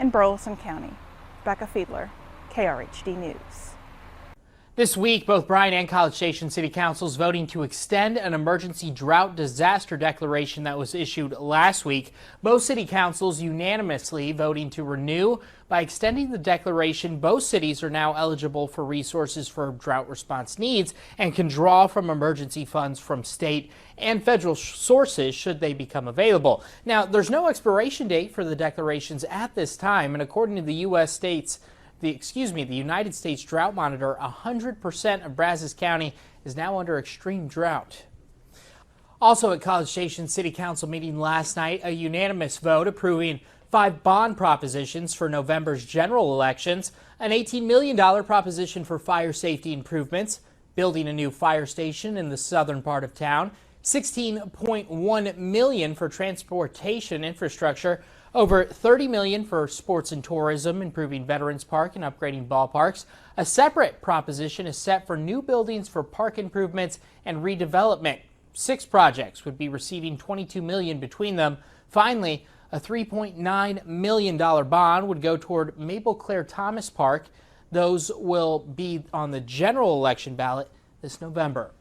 in Burleson County. Rebecca Fiedler, KRHD News. This week, both Bryan and College Station City Councils voting to extend an emergency drought disaster declaration that was issued last week. Both city councils unanimously voting to renew. By extending the declaration, both cities are now eligible for resources for drought response needs and can draw from emergency funds from state and federal sources should they become available. Now, there's no expiration date for the declarations at this time, and according to the the United States Drought Monitor, 100% of Brazos County is now under extreme drought. Also at College Station City Council meeting last night, a unanimous vote approving 5 bond propositions for November's general elections, an $18 million proposition for fire safety improvements, building a new fire station in the southern part of town, $16.1 million for transportation infrastructure, over $30 million for sports and tourism, improving Veterans Park and upgrading ballparks. A separate proposition is set for new buildings for park improvements and redevelopment. 6 projects would be receiving $22 million between them. Finally, a $3.9 million bond would go toward Mabel Claire Thomas Park. Those will be on the general election ballot this November.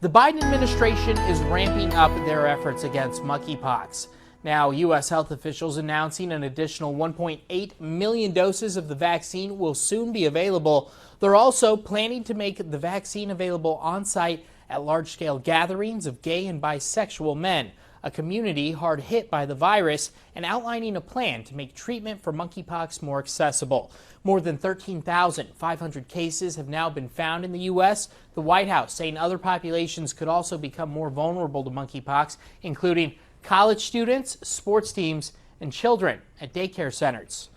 The Biden administration is ramping up their efforts against monkeypox. Now, U.S. health officials announcing an additional 1.8 million doses of the vaccine will soon be available. They're also planning to make the vaccine available on site at large-scale gatherings of gay and bisexual men, a community hard hit by the virus, and outlining a plan to make treatment for monkeypox more accessible. More than 13,500 cases have now been found in the U.S. The White House saying other populations could also become more vulnerable to monkeypox, including college students, sports teams, and children at daycare centers.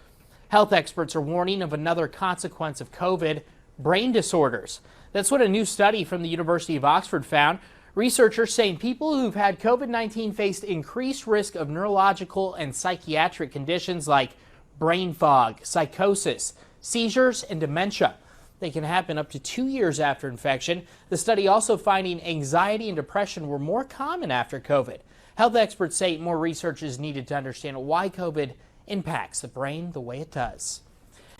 Health experts are warning of another consequence of COVID, brain disorders. That's what a new study from the University of Oxford found. Researchers saying people who've had COVID-19 faced increased risk of neurological and psychiatric conditions like brain fog, psychosis, seizures, and dementia. They can happen up to 2 years after infection. The study also finding anxiety and depression were more common after COVID. Health experts say more research is needed to understand why COVID impacts the brain the way it does.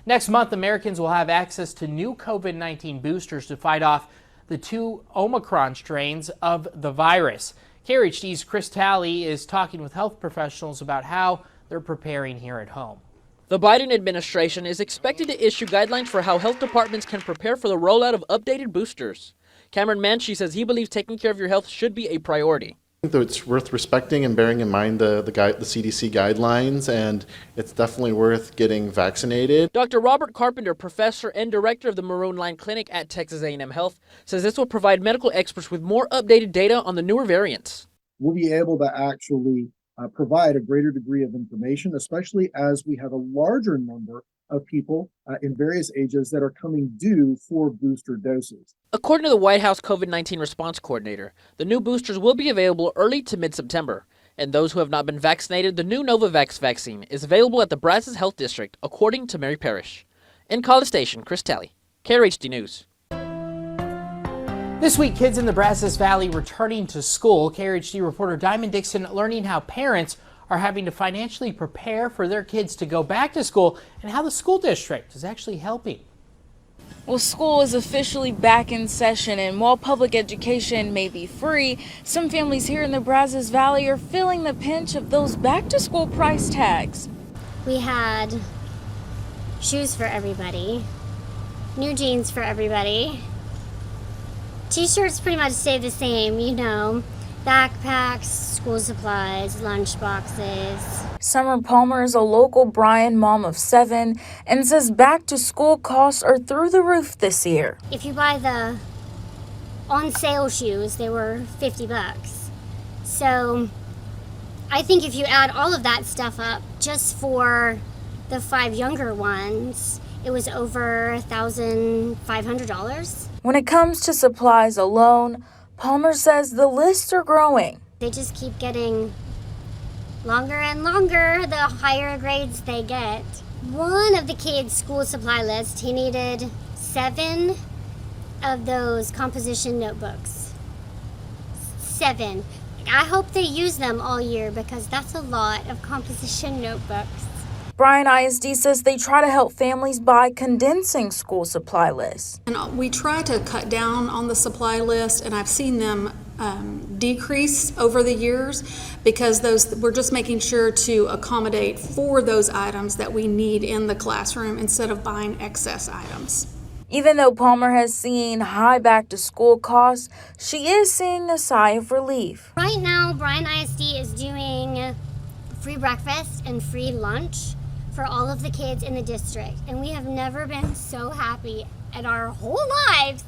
Next month, Americans will have access to new COVID-19 boosters to fight off the 2 Omicron strains of the virus. KRHD's Chris Talley is talking with health professionals about how they're preparing here at home. The Biden administration is expected to issue guidelines for how health departments can prepare for the rollout of updated boosters. Cameron Manshi says he believes taking care of your health should be a priority. I think that it's worth respecting and bearing in mind the CDC guidelines, and it's definitely worth getting vaccinated. Dr. Robert Carpenter, professor and director of the Maroon Line Clinic at Texas A&M Health, says this will provide medical experts with more updated data on the newer variants. We'll be able to actually provide a greater degree of information, especially as we have a larger number of people in various ages that are coming due for booster doses. According to the White House COVID-19 response coordinator, the new boosters will be available early to mid-September. And those who have not been vaccinated, the new Novavax vaccine is available at the Brazos Health District, according to Mary Parrish. In College Station, Chris Talley, KRHD News. This week, kids in the Brazos Valley returning to school. KRHD reporter Diamond Dixon learning how parents are having to financially prepare for their kids to go back to school and how the school district is actually helping. Well, school is officially back in session, and while public education may be free, some families here in the Brazos Valley are feeling the pinch of those back-to-school price tags. We had shoes for everybody, new jeans for everybody, t-shirts pretty much stayed the same, you know, backpacks, school supplies, lunch boxes. Summer Palmer is a local Bryan mom of 7 and says back-to-school costs are through the roof this year. If you buy the on-sale shoes, they were $50. So I think if you add all of that stuff up, just for the 5 younger ones, it was over $1,500. When it comes to supplies alone, Palmer says the lists are growing. They just keep getting longer and longer the higher grades they get. One of the kids' school supply list, he needed 7 of those composition notebooks. 7. I hope they use them all year because that's a lot of composition notebooks. Bryan ISD says they try to help families by condensing school supply lists. And we try to cut down on the supply list, and I've seen them decrease over the years because we're just making sure to accommodate for those items that we need in the classroom instead of buying excess items. Even though Palmer has seen high back-to-school costs, she is seeing a sigh of relief. Right now, Bryan ISD is doing free breakfast and free lunch for all of the kids in the district. And we have never been so happy in our whole lives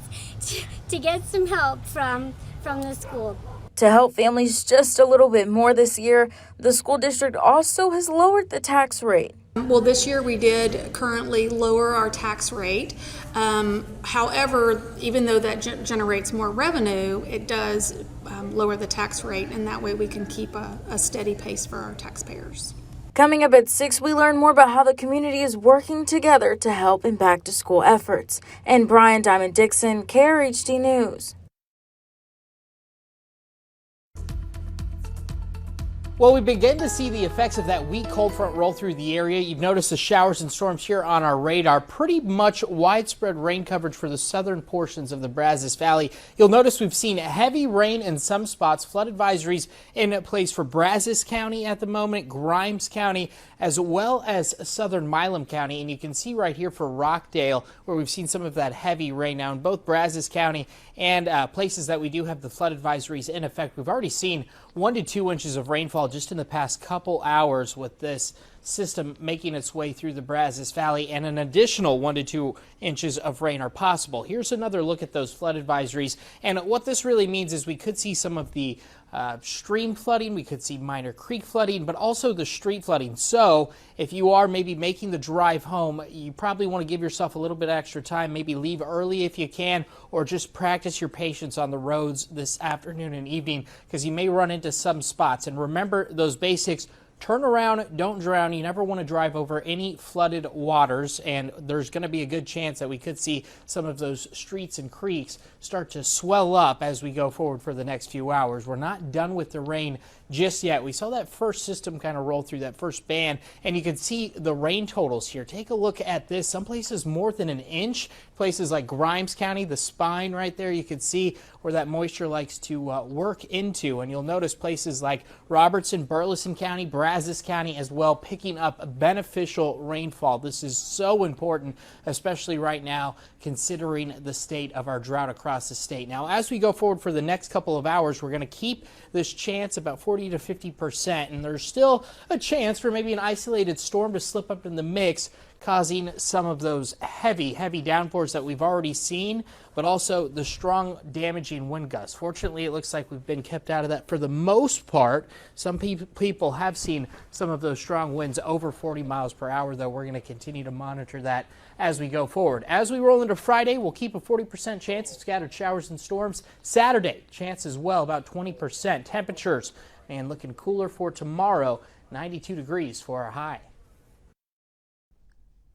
to get some help from the school. To help families just a little bit more this year, the school district also has lowered the tax rate. Well, this year we did currently lower our tax rate. However, even though that generates more revenue, it does lower the tax rate, and that way we can keep a steady pace for our taxpayers. Coming up at 6, we learn more about how the community is working together to help in back-to-school efforts. And Brian Diamond Dixon, KRHD News. Well, we begin to see the effects of that weak cold front roll through the area. You've noticed the showers and storms here on our radar. Pretty much widespread rain coverage for the southern portions of the Brazos Valley. You'll notice we've seen heavy rain in some spots. Flood advisories in place for Brazos County at the moment, Grimes County, as well as southern Milam County. And you can see right here for Rockdale where we've seen some of that heavy rain. Now in both Brazos County and places that we do have the flood advisories in effect, we've already seen 1 to 2 inches of rainfall just in the past couple hours with this system making its way through the Brazos Valley, and an additional 1 to 2 inches of rain are possible. Here's another look at those flood advisories, and what this really means is we could see some of the stream flooding, we could see minor creek flooding, but also the street flooding. So if you are maybe making the drive home, you probably want to give yourself a little bit extra time, maybe leave early if you can, or just practice your patience on the roads this afternoon and evening, because you may run into some spots. And remember those basics: turn around, don't drown. You never want to drive over any flooded waters, and there's going to be a good chance that we could see some of those streets and creeks start to swell up as we go forward for the next few hours. We're not done with the rain just yet. We saw that first system kind of roll through, that first band, and you can see the rain totals here. Take a look at this. Some places more than an inch. Places like Grimes County, the spine right there, you can see where that moisture likes to work into. And you'll notice places like Robertson, Burleson County, Brazos County as well, picking up beneficial rainfall. This is so important, especially right now, considering the state of our drought across the state. Now, as we go forward for the next couple of hours, we're going to keep this chance about 40 to 50%, and there's still a chance for maybe an isolated storm to slip up in the mix, causing some of those heavy downpours that we've already seen, but also the strong damaging wind gusts. Fortunately, it looks like we've been kept out of that for the most part. Some people have seen some of those strong winds over 40 miles per hour, though. We're going to continue to monitor that as we go forward. As we roll into Friday, we'll keep a 40% chance of scattered showers and storms. Saturday, chance as well, about 20%. Temperatures, and looking cooler for tomorrow, 92 degrees for our high.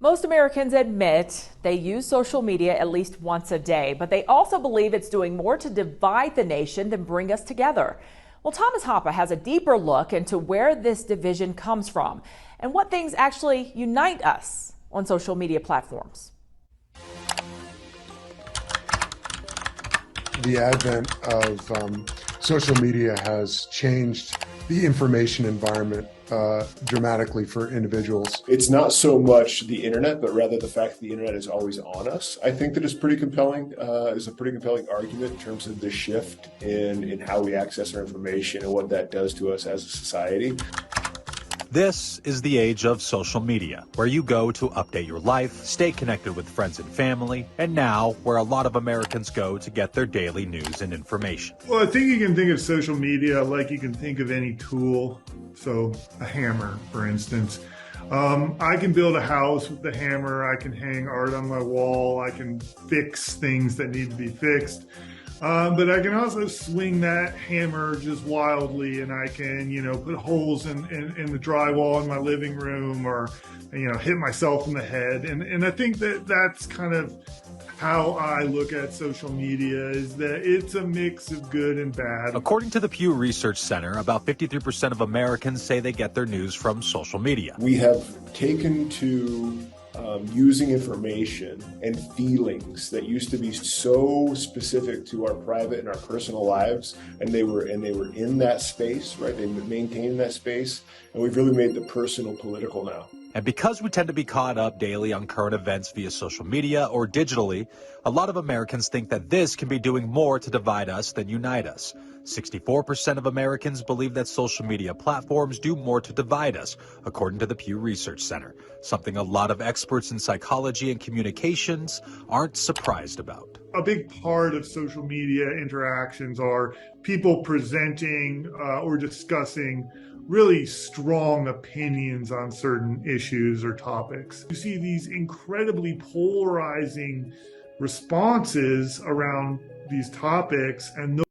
Most Americans admit they use social media at least once a day, but they also believe it's doing more to divide the nation than bring us together. Well, Thomas Hoppe has a deeper look into where this division comes from and what things actually unite us on social media platforms. The advent of social media has changed the information environment dramatically for individuals. It's not so much the internet, but rather the fact that the internet is always on us. I think that is pretty compelling, is a pretty compelling argument in terms of the shift in how we access our information and what that does to us as a society. This is the age of social media, where you go to update your life, stay connected with friends and family, and now where a lot of Americans go to get their daily news and information. Well, I think you can think of social media like you can think of any tool. So a hammer, for instance. I can build a house with the hammer. I can hang art on my wall. I can fix things that need to be fixed. But I can also swing that hammer just wildly, and I can, put holes in the drywall in my living room, or, hit myself in the head. And I think that that's kind of how I look at social media is that it's a mix of good and bad. According to the Pew Research Center, about 53% of Americans say they get their news from social media. We have taken to using information and feelings that used to be so specific to our private and our personal lives, and they were in that space, right? They maintained that space, and we've really made the personal political now. And because we tend to be caught up daily on current events via social media or digitally, a lot of Americans think that this can be doing more to divide us than unite us. 64% of Americans believe that social media platforms do more to divide us, according to the Pew Research Center, something a lot of experts in psychology and communications aren't surprised about. A big part of social media interactions are people presenting or discussing really strong opinions on certain issues or topics. You see these incredibly polarizing responses around these topics, and